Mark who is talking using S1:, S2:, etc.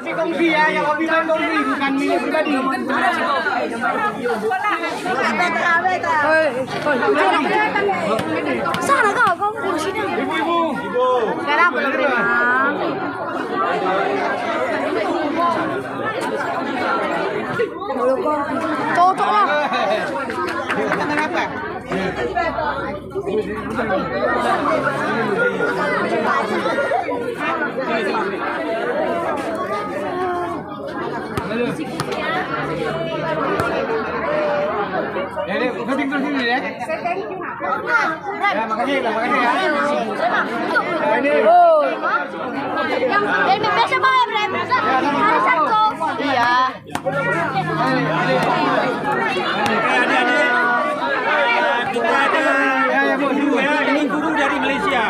S1: si kongsi ya, yang hobi main kongsi bukan milik pribadi.
S2: Sana kau kursi ni.
S1: Ibu.
S2: Sekarang belum terima. Cocok lah.
S1: Kenapa? Ya, kau tinggal sini ya. Ya, makasih ya. Ini.
S2: Yang dari biasa bayar berapa? Harus satu. Iya.
S3: Kita ada guru ya, ini guru dari Malaysia.